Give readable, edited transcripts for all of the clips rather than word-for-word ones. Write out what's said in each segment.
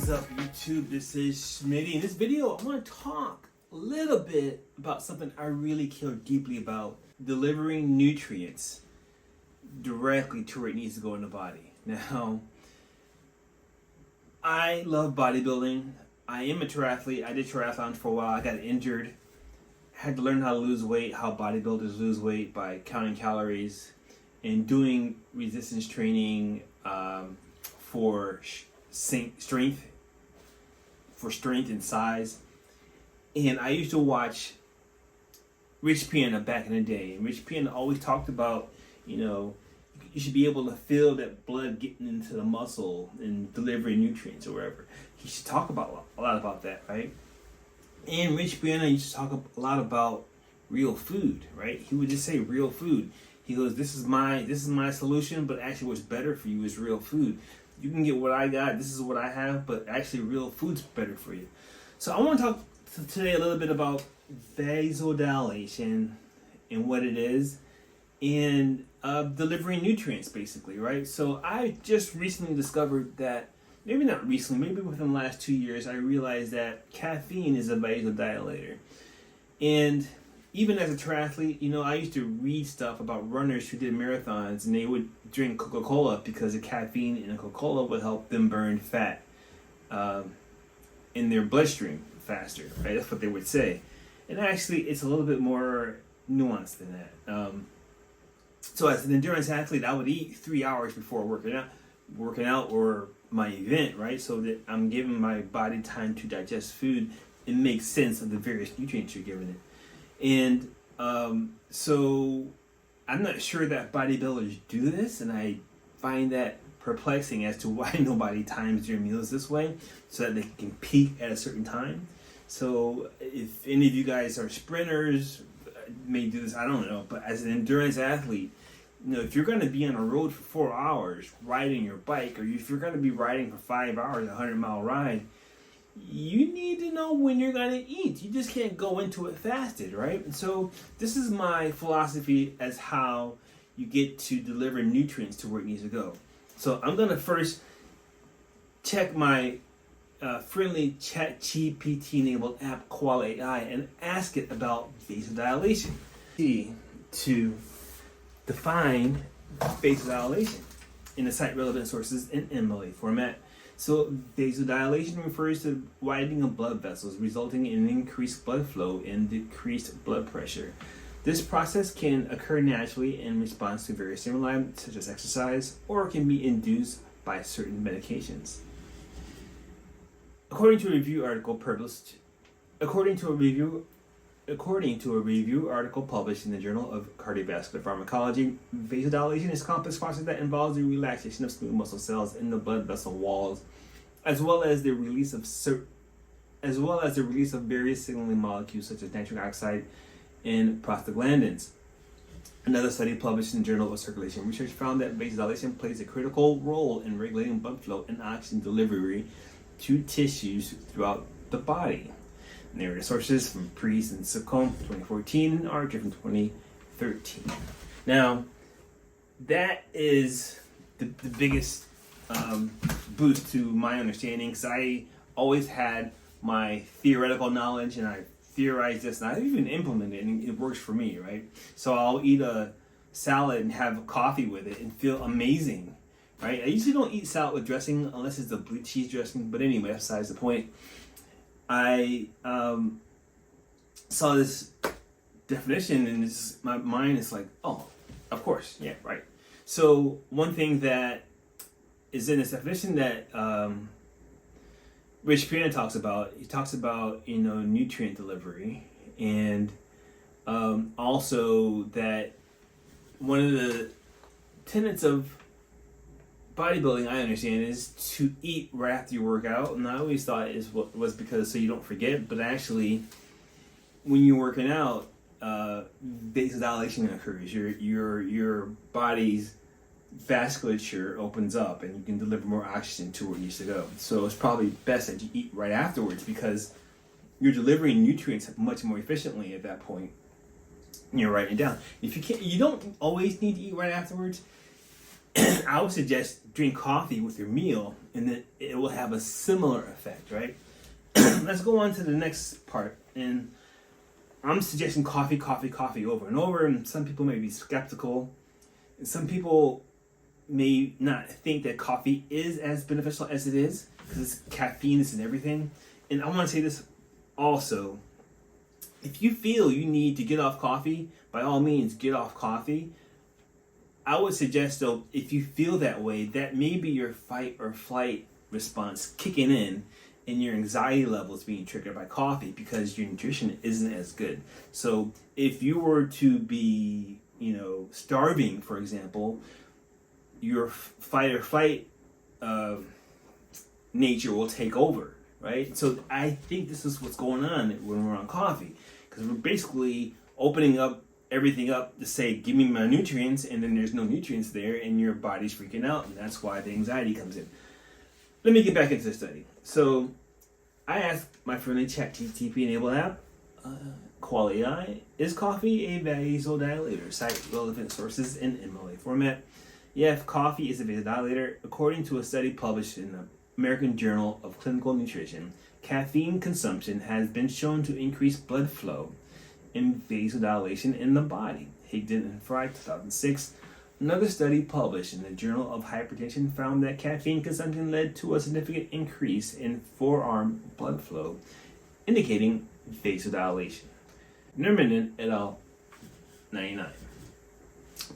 is up, YouTube? This is Schmitty. In this video, I want to talk a little bit about something I really care deeply about: delivering nutrients directly to where it needs to go in the body. Now, I love bodybuilding. I am a triathlete. I did triathlons for a while. I got injured. Had to learn how to lose weight, how bodybuilders lose weight by counting calories and doing resistance training for strength and size. And I used to watch Rich Piana back in the day. And Rich Piana always talked about, you should be able to feel that blood getting into the muscle and delivering nutrients or whatever. He should talk about a lot about that, right? And Rich Piana used to talk a lot about real food, right? He would just say real food. He goes, this is my solution, but actually what's better for you is real food. You can get what I got, this is what I have, but actually real food's better for you. So I want to talk today a little bit about vasodilation and what it is, and delivering nutrients, basically, right? So I just recently discovered that, maybe not recently, maybe within the last 2 years, I realized that caffeine is a vasodilator. And even as a triathlete, I used to read stuff about runners who did marathons, and they would drink Coca-Cola because the caffeine in the Coca-Cola would help them burn fat in their bloodstream faster, right? That's what they would say. And actually, it's a little bit more nuanced than that. So as an endurance athlete, I would eat 3 hours before working out or my event, right? So that I'm giving my body time to digest food and make sense of the various nutrients you're giving it. And so I'm not sure that bodybuilders do this, and I find that perplexing as to why nobody times their meals this way so that they can peak at a certain time. So if any of you guys are sprinters, may do this, I don't know, but as an endurance athlete, if you're going to be on a road for 4 hours riding your bike, or if you're going to be riding for 5 hours, a 100-mile ride, you need to know when you're going to eat. You just can't go into it fasted, right? And so this is my philosophy as how you get to deliver nutrients to where it needs to go. So I'm going to first check my friendly ChatGPT-enabled app, Qual AI, and ask it about vasodilation. To define vasodilation in the site-relevant sources in MLA format. So vasodilation refers to widening of blood vessels, resulting in increased blood flow and decreased blood pressure. This process can occur naturally in response to various stimuli, such as exercise, or can be induced by certain medications. According to a review article published in the Journal of Cardiovascular Pharmacology, vasodilation is a complex process that involves the relaxation of smooth muscle cells in the blood vessel walls, as well as the release of various signaling molecules such as nitric oxide and prostaglandins. Another study published in the Journal of Circulation Research found that vasodilation plays a critical role in regulating blood flow and oxygen delivery to tissues throughout the body. Narrative sources from Priest and Sicom 2014 and Archer from 2013. Now, that is the biggest boost to my understanding, because I always had my theoretical knowledge and I theorized this and I even implemented it and it works for me, right? So I'll eat a salad and have coffee with it and feel amazing, right? I usually don't eat salad with dressing unless it's a blue cheese dressing, but anyway, that's besides the point. I saw this definition and my mind is like, oh, of course, yeah, right. So one thing that is in this definition that Rich Piana talks about, he talks about nutrient delivery, and also that one of the tenets of bodybuilding, I understand, is to eat right after you work out, and I always thought it was because so you don't forget, but actually, when you're working out, vasodilation occurs. Your body's vasculature opens up, and you can deliver more oxygen to where it needs to go. So it's probably best that you eat right afterwards, because you're delivering nutrients much more efficiently at that point. And you're writing it down. If you can't, you don't always need to eat right afterwards. I would suggest drink coffee with your meal, and then it will have a similar effect, right? Let's go on to the next part, and I'm suggesting coffee over and over, and some people may be skeptical, and some people may not think that coffee is as beneficial as it is, because caffeine is in everything. And I want to say this also: if you feel you need to get off coffee, by all means get off coffee. I would suggest, though, if you feel that way, that may be your fight or flight response kicking in and your anxiety levels being triggered by coffee because your nutrition isn't as good. So if you were to be, starving, for example, your fight or flight nature will take over, right? So I think this is what's going on when we're on coffee, because we're basically opening up everything up to say, give me my nutrients, and then there's no nutrients there, and your body's freaking out, and that's why the anxiety comes in. Let me get back into the study. So I asked my friendly ChatGPT-enabled app, Quality AI, is coffee a vasodilator? Cite relevant sources in MLA format. Yes, coffee is a vasodilator. According to a study published in the American Journal of Clinical Nutrition, caffeine consumption has been shown to increase blood flow and vasodilation in the body. Higdon and Fry, 2006. Another study published in the Journal of Hypertension found that caffeine consumption led to a significant increase in forearm blood flow, indicating vasodilation. Nermanen et al. 99.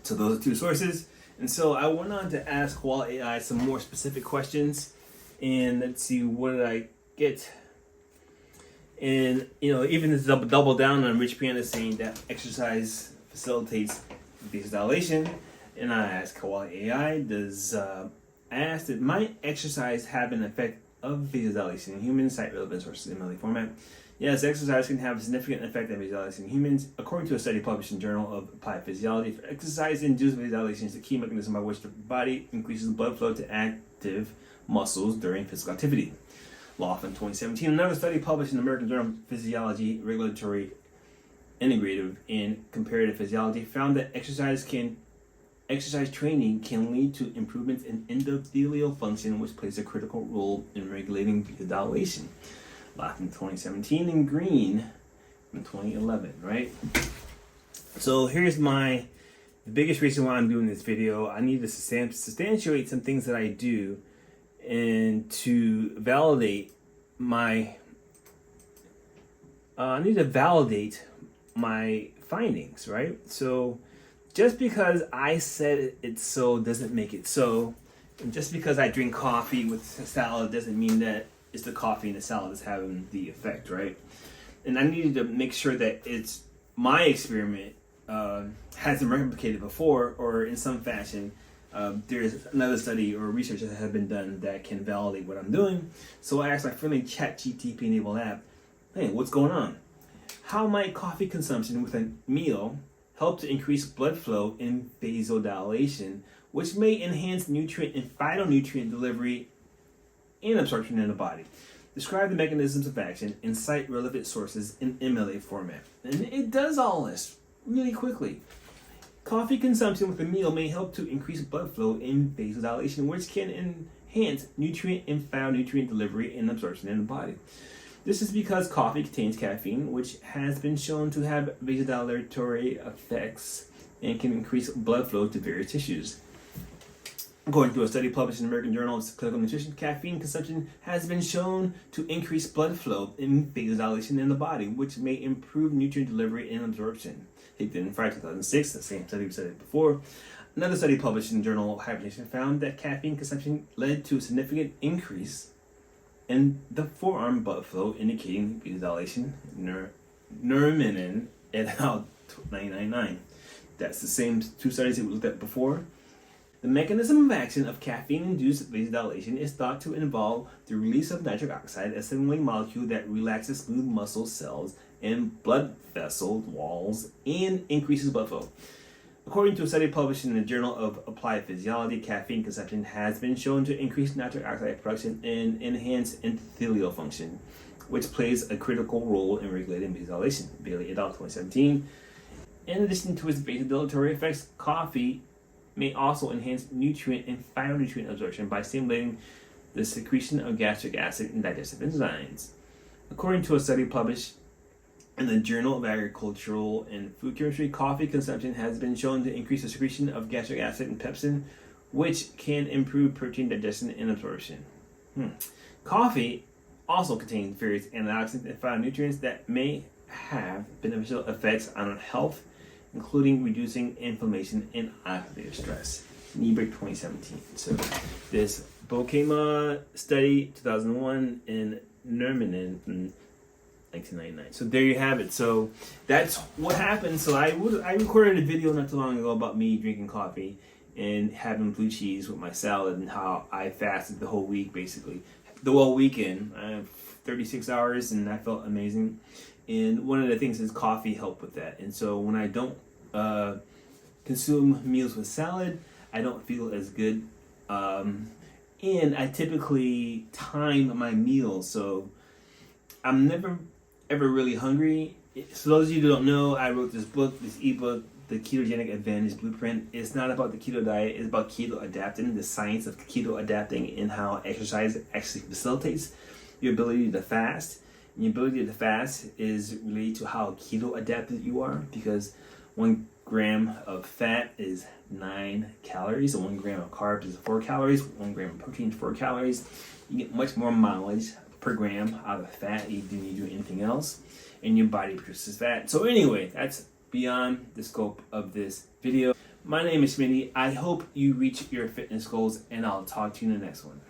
So those are two sources. And so I went on to ask Quality AI some more specific questions. And let's see, what did I get? And, even to double down on Rich Piana saying that exercise facilitates vasodilation. And I asked Quality AI, I asked, did might exercise have an effect of vasodilation in humans? Cite relevant sources in MLA format. Yes, exercise can have a significant effect on vasodilation in humans. According to a study published in the Journal of Applied Physiology, for exercise-induced vasodilation is the key mechanism by which the body increases blood flow to active muscles during physical activity. Loft in 2017. Another study published in the American Journal of Physiology, Regulatory, Integrative, and Comparative Physiology found that exercise training can lead to improvements in endothelial function, which plays a critical role in regulating vasodilation. Loft in 2017 and Green in 2011, right? So here's the biggest reason why I'm doing this video. I need to substantiate some things that I do and to validate my findings, right? So just because I said it's so doesn't make it so, and just because I drink coffee with salad doesn't mean that it's the coffee and the salad that's having the effect, right? And I needed to make sure that it's my experiment hasn't replicated before, or in some fashion there's another study or research that has been done that can validate what I'm doing. So I asked my friendly ChatGPT-enabled app, hey, what's going on? How might coffee consumption with a meal help to increase blood flow and vasodilation, which may enhance nutrient and phytonutrient delivery and absorption in the body? Describe the mechanisms of action and cite relevant sources in MLA format. And it does all this really quickly. Coffee consumption with a meal may help to increase blood flow and vasodilation, which can enhance nutrient and phytonutrient delivery and absorption in the body. This is because coffee contains caffeine, which has been shown to have vasodilatory effects and can increase blood flow to various tissues. According to a study published in the American Journal of Clinical Nutrition, caffeine consumption has been shown to increase blood flow and vasodilation in the body, which may improve nutrient delivery and absorption. Higdon and Fry, 2006, the same study we studied before. Another study published in the Journal of Hypertension found that caffeine consumption led to a significant increase in the forearm blood flow, indicating vasodilation. Nermanen et al. 99. That's the same two studies that we looked at before. The mechanism of action of caffeine-induced vasodilation is thought to involve the release of nitric oxide, a signaling molecule that relaxes smooth muscle cells and blood vessel walls and increases blood flow. According to a study published in the Journal of Applied Physiology, caffeine consumption has been shown to increase nitric oxide production and enhance endothelial function, which plays a critical role in regulating vasodilation. Bailey et al. 2017. In addition to its vasodilatory effects, coffee may also enhance nutrient and phytonutrient absorption by stimulating the secretion of gastric acid and digestive enzymes. According to a study published in the Journal of Agricultural and Food Chemistry, coffee consumption has been shown to increase the secretion of gastric acid and pepsin, which can improve protein digestion and absorption. Coffee also contains various antioxidants and phytonutrients that may have beneficial effects on health, including reducing inflammation and oxidative stress. Nieberg 2017. So this Bokema study 2001 and Nerman in 1999. So there you have it. So that's what happened. So I recorded a video not too long ago about me drinking coffee and having blue cheese with my salad and how I fasted the whole week, basically. The whole weekend. I have 36 hours and that felt amazing. And one of the things is coffee helped with that. And so when I don't consume meals with salad, I don't feel as good. And I typically time my meals, so I'm never ever really hungry. So those of you who don't know, I wrote this ebook, The Ketogenic Advantage Blueprint. It's not about the keto diet, it's about keto adapting, the science of keto adapting and how exercise actually facilitates your ability to fast. And your ability to fast is related to how keto adapted you are, because 1 gram of fat is 9 calories, and 1 gram of carbs is 4 calories, 1 gram of protein is 4 calories. You get much more mileage per gram out of fat than you do anything else, and your body produces fat. So anyway, that's beyond the scope of this video. My name is Smitty. I hope you reach your fitness goals, and I'll talk to you in the next one.